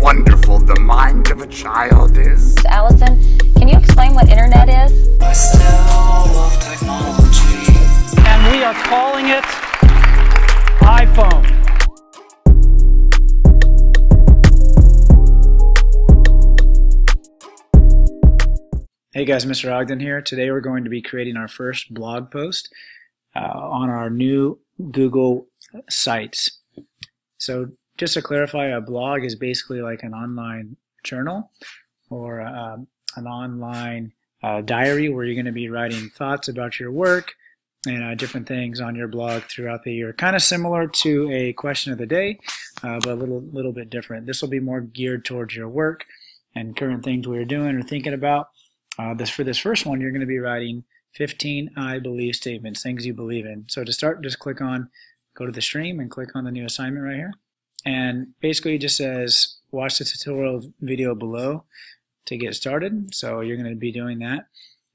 wonderful the mind of a child is? Allison, can you explain what internet is? I still love technology. And we are calling it iPhone. Hey guys, Mr. Ogden here. Today we're going to be creating our first blog post on our new Google Sites. So just to clarify, a blog is basically like an online journal or an online diary where you're going to be writing thoughts about your work and different things on your blog throughout the year. Kind of similar to a question of the day, but a little bit different. This will be more geared towards your work and current things we're doing or thinking about. For this first one, you're going to be writing 15 I believe statements, things you believe in. So to start, just go to the stream and click on the new assignment right here. And basically it just says, watch the tutorial video below to get started. So you're going to be doing that.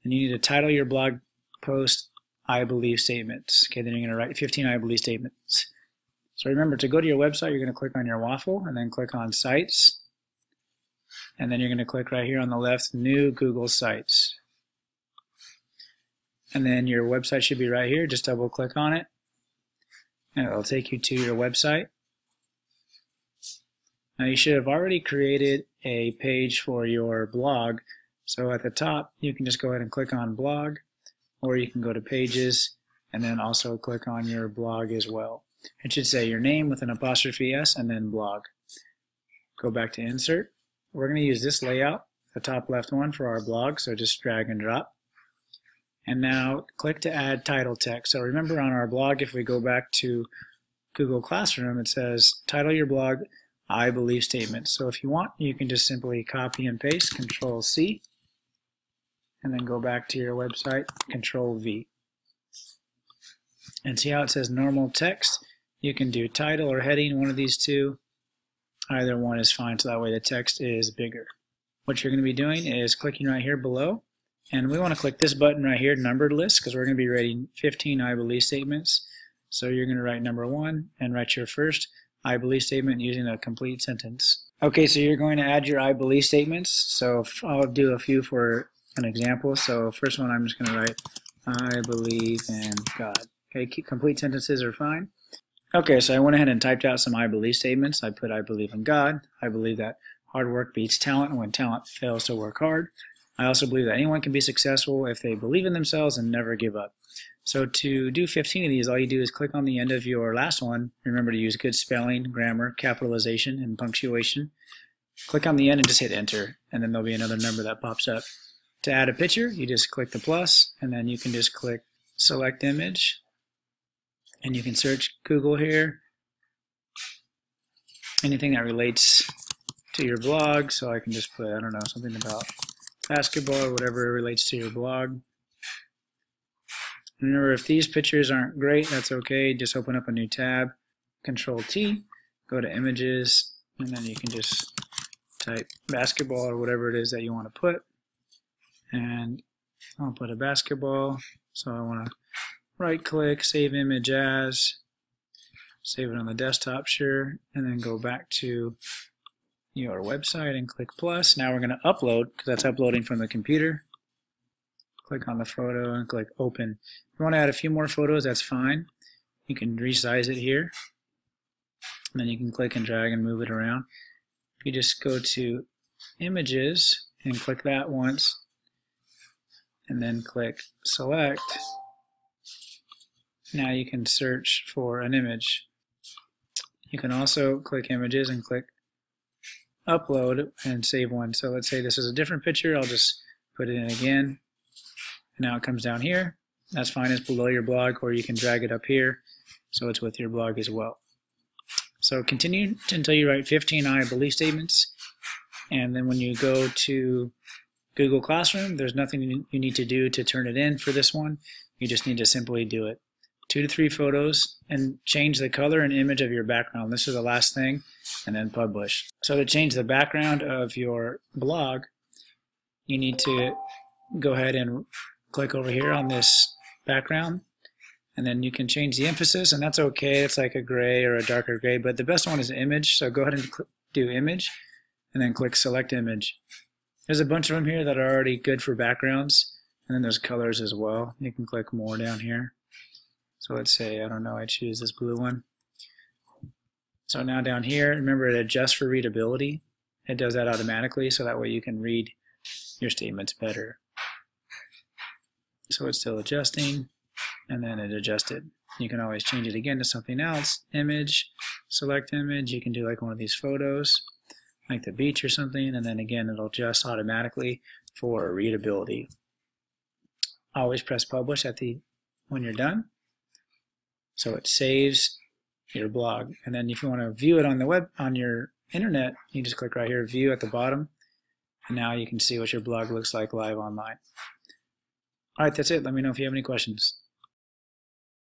And you need to title your blog post, I believe statements. Okay, then you're going to write 15 I believe statements. So remember, to go to your website, you're going to click on your waffle and then click on Sites. And then you're going to click right here on the left, New Google Sites. And then your website should be right here. Just double click on it. And it'll take you to your website. Now you should have already created a page for your blog. So at the top, you can just go ahead and click on Blog, or you can go to Pages and then also click on your blog as well. It should say your name with an apostrophe S and then blog. Go back to Insert. We're going to use this layout, the top left one, for our blog, so just drag and drop. And now click to add title text. So remember, on our blog, if we go back to Google Classroom, it says title your blog I believe statements. So if you want, you can just simply copy and paste, Control C, and then go back to your website, Control V. And see how it says normal text? You can do title or heading, one of these two. Either one is fine, so that way the text is bigger. What you're going to be doing is clicking right here below, and we want to click this button right here, numbered list, because we're going to be writing 15 I believe statements. So you're going to write number 1 and write your first I believe statement using a complete sentence. Okay, so you're going to add your I believe statements. So I'll do a few for an example. So first one, I'm just going to write I believe in God. Okay, complete sentences are fine. Okay, so I went ahead and typed out some I believe statements. I put I believe in God. I believe that hard work beats talent when talent fails to work hard. I also believe that anyone can be successful if they believe in themselves and never give up. So to do 15 of these, all you do is click on the end of your last one. Remember to use good spelling, grammar, capitalization, and punctuation. Click on the end and just hit enter, and then there'll be another number that pops up. To add a picture, you just click the plus, and then you can just click select image. And you can search Google here, anything that relates to your blog. So I can just put, I don't know, something about basketball or whatever relates to your blog. Remember, if these pictures aren't great, that's okay. Just open up a new tab, Control T, go to Images, and then you can just type basketball or whatever it is that you want to put. And I'll put a basketball, so I want to right click, save image as, save it on the desktop, sure, and then go back to your website and click plus. Now we're going to upload, because that's uploading from the computer. Click on the photo and click open. If you want to add a few more photos, that's fine. You can resize it here, and then you can click and drag and move it around. If you just go to images and click that once, and then click select, now you can search for an image. You can also click images and click upload and save one. So let's say this is a different picture. I'll just put it in again. And now it comes down here. That's fine, it's below your blog, or you can drag it up here so it's with your blog as well. So continue until you write 15 I believe statements. And then when you go to Google Classroom, there's nothing you need to do to turn it in for this one. You just need to simply do it. 2 to 3 photos, and change the color and image of your background. This is the last thing, and then publish. So to change the background of your blog, you need to go ahead and click over here on this background, and then you can change the emphasis, and that's okay. It's like a gray or a darker gray, but the best one is image. So go ahead and do image, and then click Select Image. There's a bunch of them here that are already good for backgrounds, and then there's colors as well. You can click more down here. So let's say, I don't know, I choose this blue one. So now down here, remember it adjusts for readability. It does that automatically, so that way you can read your statements better. So it's still adjusting, and then it adjusted. You can always change it again to something else. Image, select image. You can do like one of these photos, like the beach or something, and then again it'll adjust automatically for readability. Always press publish when you're done. So it saves your blog, and then if you want to view it on the web on your internet, you just click right here, view at the bottom, and now you can see what your blog looks like live online. All right, that's it. Let me know if you have any questions.